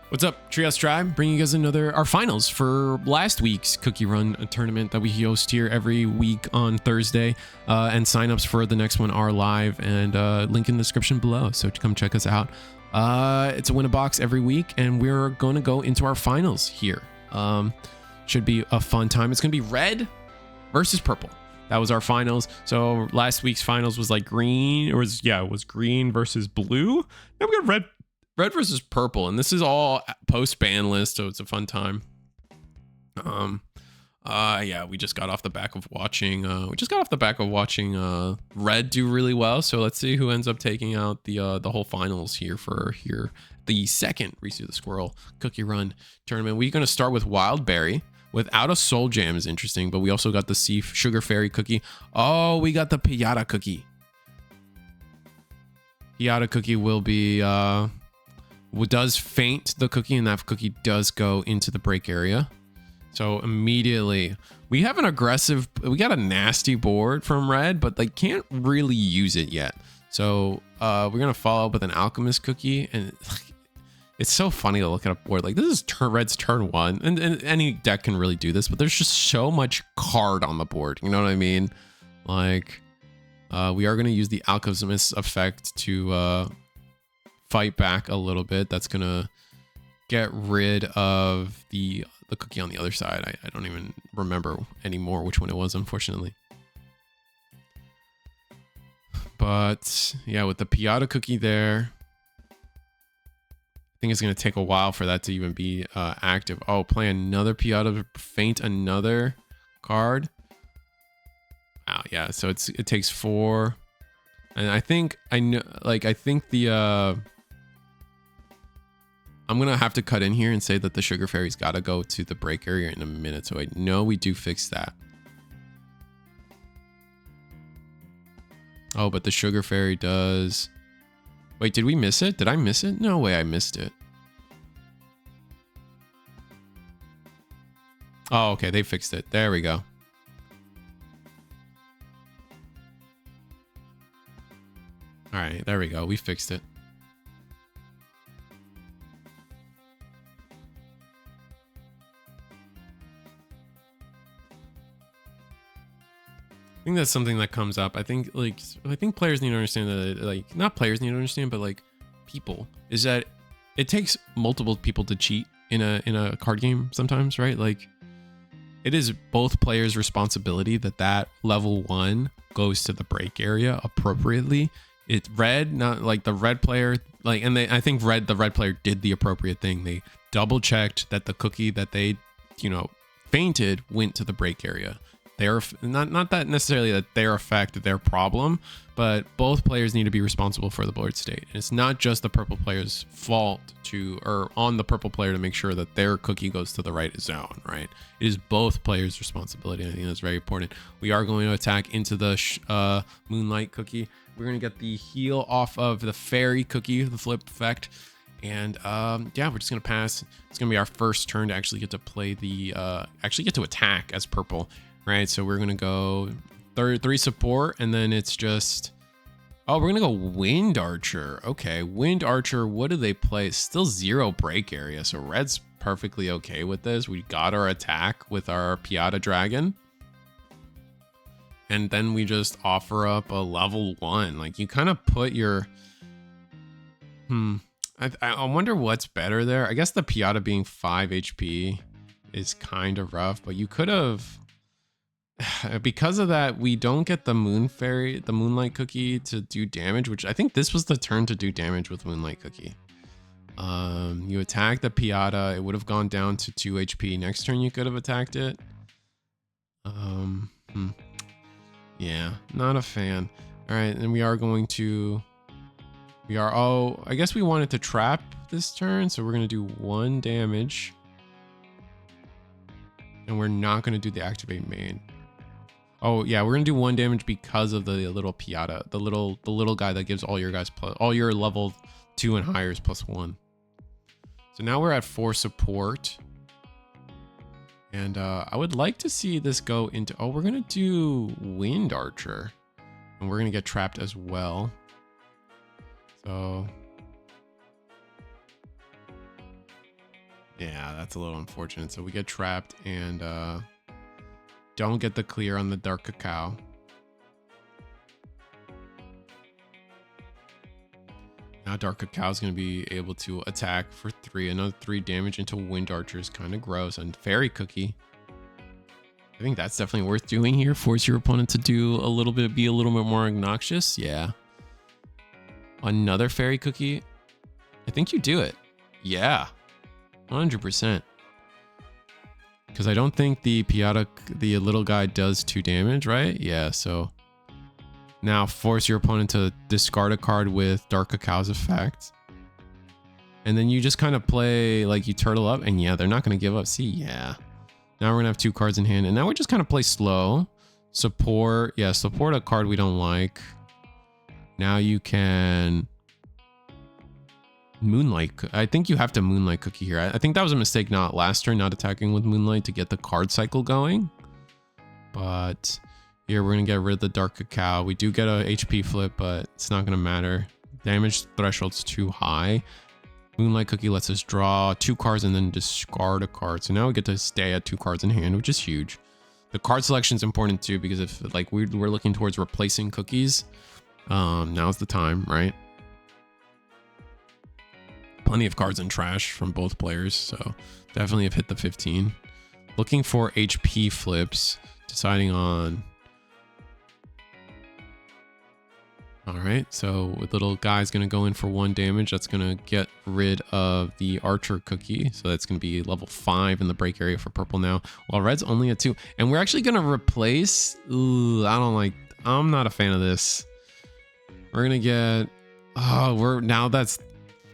What's up, Tree House Tribe? Bringing you guys our finals for last week's Cookie Run tournament that we host here every week on Thursday. And signups for the next one are live and link in the description below. So to come check us out. It's a win a box every week, and we're going to go into our finals here. Should be a fun time. It's going to be red versus purple. That was our finals. So last week's finals was like green. It was green versus blue. Now we got red versus purple, and this is all post ban list, so it's a fun time. Yeah, we just got off the back of watching red do really well. So let's see who ends up taking out the whole finals here for the second Risu the Squirrel Cookie Run tournament. We're gonna start with Wild Berry. Without a Soul Jam is interesting, but we also got the Sea Sugar Fairy cookie. Oh, we got the Piñata cookie. Piñata cookie will be does faint the cookie, and that cookie does go into the break area. So immediately we have we got a nasty board from red, but they can't really use it yet. So we're gonna follow up with an alchemist cookie, and it's so funny to look at a board like this is red's turn one, and any deck can really do this, but there's just so much card on the board. You know what I mean? Like we are gonna use the alchemist effect to fight back a little bit. That's gonna get rid of the cookie on the other side. I don't even remember anymore which one it was, unfortunately. But yeah, with the Piñata cookie there, I think it's gonna take a while for that to even be active. Oh, play another Piñata to faint another card. Wow, yeah. So it takes 4, and I think the I'm gonna have to cut in here and say that the Sugar Fairy's gotta go to the break area in a minute. So I know we do fix that. Oh, but the Sugar Fairy does. Wait, did we miss it? Did I miss it? No way, I missed it. Oh, okay, they fixed it. There we go. All right, there we go. We fixed it. I think that's something that comes up. I think players need to understand that, not players need to understand, but like people, is that it takes multiple people to cheat in a card game sometimes, right? Like it is both players' responsibility that level 1 goes to the break area appropriately. It's red, not like the red player, I think the red player did the appropriate thing. They double checked that the cookie that they, fainted went to the break area. They're not that necessarily that their effect, their problem, but both players need to be responsible for the board state. And it's not just the purple player's fault on the purple player to make sure that their cookie goes to the right zone, right? It is both players' responsibility. I think that's very important. We are going to attack into the Moonlight cookie. We're going to get the heal off of the Fairy cookie, the flip effect. And yeah, we're just going to pass. It's going to be our first turn to actually get to play actually get to attack as purple. Right, so we're gonna go 3 support, and then it's just, oh, we're gonna go Wind Archer. Okay, Wind Archer, what do they play? Still 0 break area, so red's perfectly okay with this. We got our attack with our Piñata Dragon, and then we just offer up a level 1. Like, you kind of put your, I wonder what's better there. I guess the Piñata being 5 HP is kind of rough, but you could have, because of that, we don't get the Moonlight cookie to do damage, which I think this was the turn to do damage with Moonlight cookie. You attack the Piñata, it would have gone down to 2 HP. Next turn you could have attacked it. Yeah, not a fan. All right, and we are going to, I guess we wanted to trap this turn, so we're going to do 1 damage. And we're not going to do the activate main. Oh yeah, we're gonna do 1 damage because of the little Piñata, the little guy that gives all your level 2 and higher is +1. So now we're at 4 support, and I would like to see this go into. Oh, we're gonna do Wind Archer, and we're gonna get trapped as well. So Yeah, that's a little unfortunate. So we get trapped and don't get the clear on the dark cacao. Now dark cacao is going to be able to attack for 3, another 3 damage into wind archer is kind of gross. And fairy cookie, I think that's definitely worth doing here. Force your opponent to do a little bit, be a little bit more obnoxious. Yeah. Another fairy cookie. I think you do it. Yeah. 100%. Because I don't think the Piata, the little guy, does 2 damage, right? Yeah, so now force your opponent to discard a card with Dark Cacao's effect. And then you just kind of play like you turtle up, and yeah, they're not going to give up. See, yeah. Now we're going to have 2 cards in hand, and now we just kind of play slow. Support, yeah, support a card we don't like. Now you can Moonlight. I think you have to Moonlight Cookie here. I think that was a mistake not last turn, not attacking with Moonlight to get the card cycle going. But here we're going to get rid of the Dark Cacao. We do get a HP flip, but it's not going to matter. Damage threshold's too high. Moonlight Cookie lets us draw 2 cards and then discard a card. So now we get to stay at 2 cards in hand, which is huge. The card selection is important too, because if like we're looking towards replacing cookies, now's the time, right? Plenty of cards in trash from both players, so definitely have hit the 15. Looking for HP flips, deciding on... Alright, so little guy's going to go in for 1 damage. That's going to get rid of the Archer Cookie, so that's going to be level 5 in the break area for purple now, while red's only at 2. And we're actually going to replace... Ooh, I'm not a fan of this. We're going to get... Oh,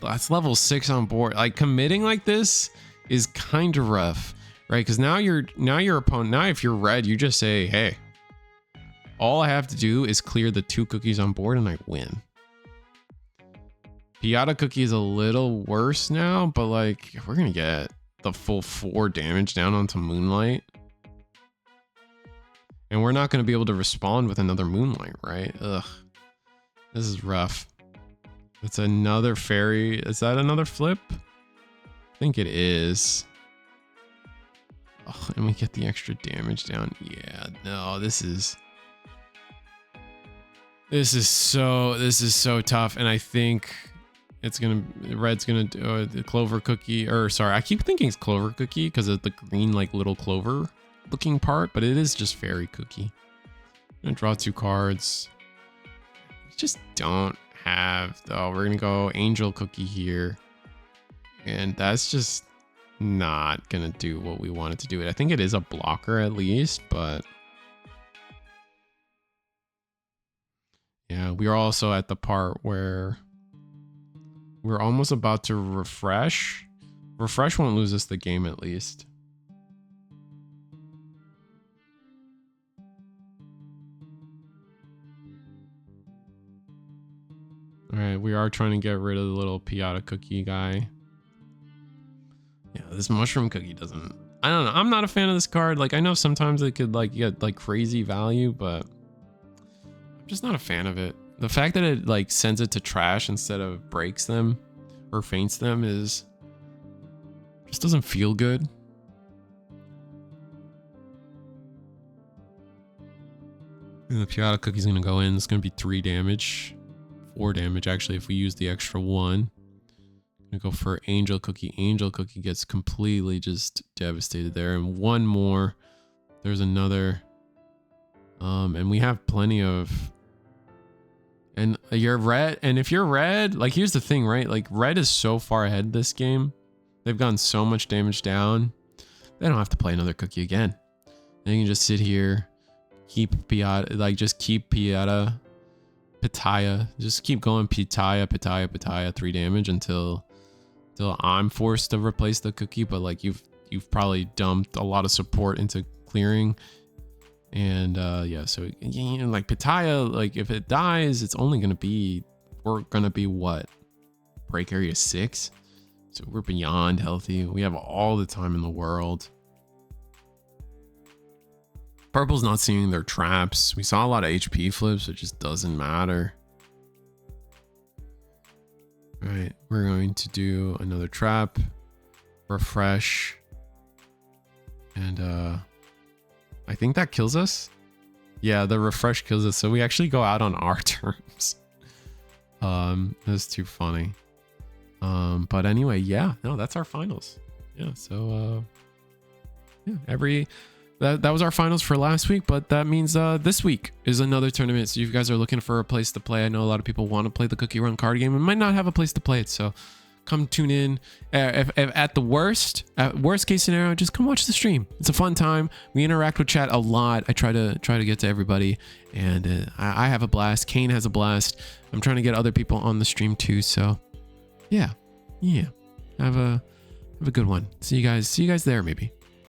that's level 6 on board. Like, committing like this is kind of rough, right? Because now your opponent, now if you're red, you just say, hey, all I have to do is clear the 2 cookies on board and I win. Piata Cookie is a little worse now, but like, we're gonna get the full 4 damage down onto Moonlight, and we're not gonna be able to respond with another Moonlight, right? Ugh, this is rough. It's another fairy. Is that another flip? I think it is. Oh, and we get the extra damage down. Yeah, no, this is so tough. And I think red's gonna do the clover cookie, or sorry, I keep thinking it's clover cookie because of the green, like little clover looking part, but it is just fairy cookie. I'm gonna draw 2 cards. Just don't have, though. We're gonna go angel cookie here, and that's just not gonna do what we wanted to do. I think it is a blocker at least, but yeah, we are also at the part where we're almost about to refresh. Refresh won't lose us the game, at least. All right, we are trying to get rid of the little Piata Cookie guy. Yeah, this mushroom cookie doesn't... I don't know. I'm not a fan of this card. Like, I know sometimes it could like get like crazy value, but I'm just not a fan of it. The fact that it like sends it to trash instead of breaks them or faints them is just doesn't feel good. And the Piata Cookie's gonna go in. It's gonna be 3 damage. 4 damage actually if we use the extra 1. Gonna go for Angel Cookie. Angel Cookie gets completely just devastated there. And 1 more. There's another. And we have plenty of... And you're red. And if you're red, like here's the thing, right? Like red is so far ahead this game. They've gotten so much damage down. They don't have to play another cookie again. They can just sit here, keep Piata, like just keep Piata, Pitaya, just keep going Pitaya, 3 damage until I'm forced to replace the cookie. But like you've probably dumped a lot of support into clearing. And yeah, so you know, like Pitaya, like if it dies, it's only gonna be, we're gonna be what? Break area 6? So we're beyond healthy. We have all the time in the world. Purple's not seeing their traps. We saw a lot of HP flips. It just doesn't matter. All right, we're going to do another trap. refresh. And I think that kills us. Yeah, the refresh kills us. So we actually go out on our terms. That's too funny. But anyway, yeah, no, that's our finals. Yeah, so yeah, that was our finals for last week, but that means this week is another tournament. So if you guys are looking for a place to play, I know a lot of people want to play the Cookie Run card game and might not have a place to play it, so come tune in. If at worst case scenario, just come watch the stream. It's a fun time. We interact with chat a lot. I try to get to everybody, and I have a blast. Kane has a blast. I'm trying to get other people on the stream too. So yeah, have a good one. See you guys there maybe.